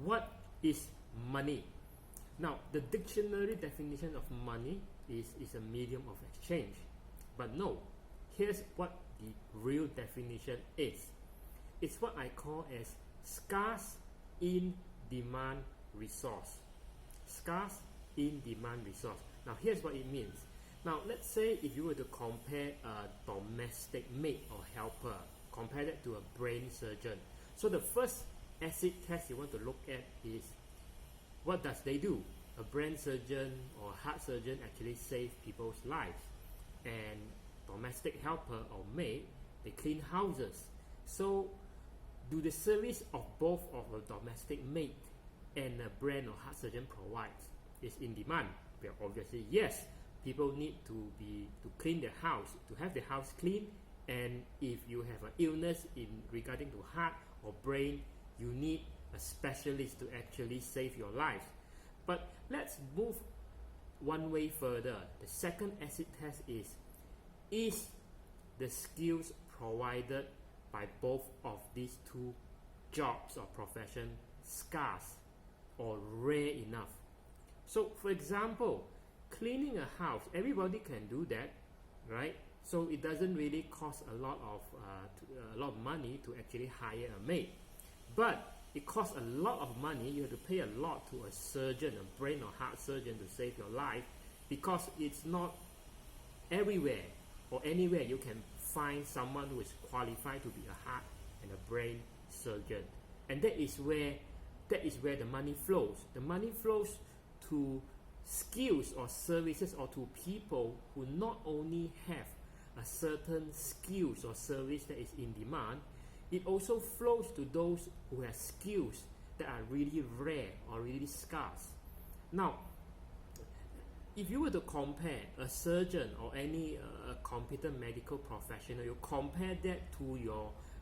what is money? Now, the dictionary definition of money is a medium of exchange. But no, here's what the real definition is. It's what I call as scarce in-demand resource. Scarce in-demand resource. Now, here's what it means. Now, let's say if you were to compare a domestic maid or helper, compare that to a brain surgeon. So the first acid test you want to look at is, what does they do? A brain surgeon or heart surgeon actually save people's lives. And domestic helper or maid, they clean houses. So do the service of both of a domestic maid and a brain or heart surgeon provides is in demand? Well, obviously yes. People need to clean their house, to have the house clean, and if you have an illness in regarding to heart or brain, you need a specialist to actually save your life. But let's move one way further. The second acid test is the skills provided by both of these two jobs or profession scarce or rare enough? So for example, cleaning a house, everybody can do that, right? So it doesn't really cost a lot of money to actually hire a maid. But it costs a lot of money. You have to pay a lot to a surgeon, a brain or heart surgeon, to save your life, because it's not everywhere or anywhere you can find someone who is qualified to be a heart and a brain surgeon. And that is where the money flows. The money flows to skills or services, or to people who not only have a certain skills or service that is in demand, it also flows to those who have skills that are really rare or really scarce. Now, if you were to compare a surgeon or any competent medical professional, you compare that to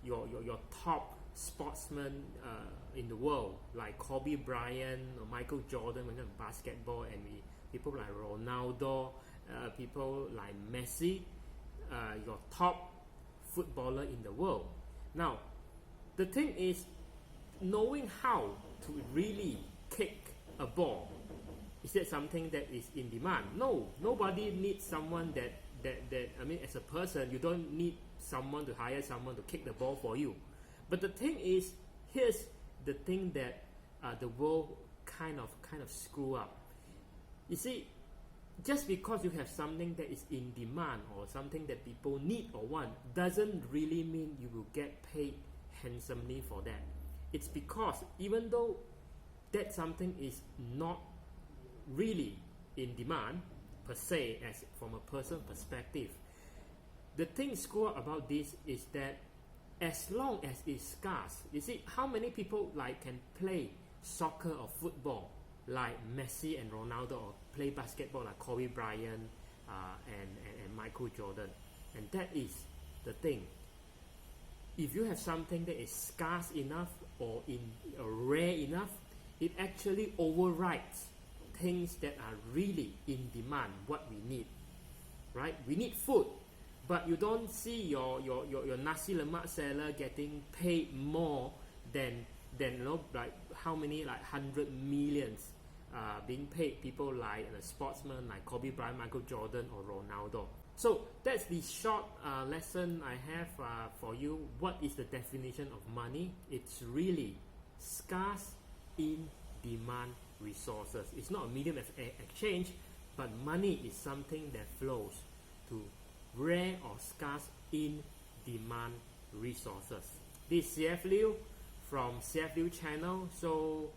your top sportsmen in the world, like Kobe Bryant or Michael Jordan when it comes to basketball, and people like Ronaldo, people like Messi, your top footballer in the world. Now, the thing is, knowing how to really kick a ball, is that something that is in demand? No, nobody needs someone that I mean, as a person, you don't need someone to hire someone to kick the ball for you. But the thing is, here's the thing that the world kind of screw up. You see, just because you have something that is in demand or something that people need or want, doesn't really mean you will get paid handsomely for that. It's because even though that something is not really in demand per se, as from a person perspective, the thing screw up about this is that as long as it's scarce, you see, how many people like can play soccer or football like Messi and Ronaldo, or play basketball like Kobe Bryant and Michael Jordan? And that is the thing. If you have something that is scarce enough or rare enough, it actually overrides things that are really in demand, what we need, right? We need food, but you don't see your nasi lemak seller getting paid more than like how many, like 100 millions being paid people like sportsmen like Kobe Bryant, Michael Jordan or Ronaldo. So that's the short lesson I have for you. What is the definition of money? It's really scarce in demand resources. It's not a medium of exchange, but money is something that flows to rare or scarce in demand resources. This is CF Lieu from CF Lieu channel, so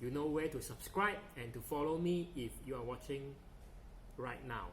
you know where to subscribe and to follow me if you are watching right now.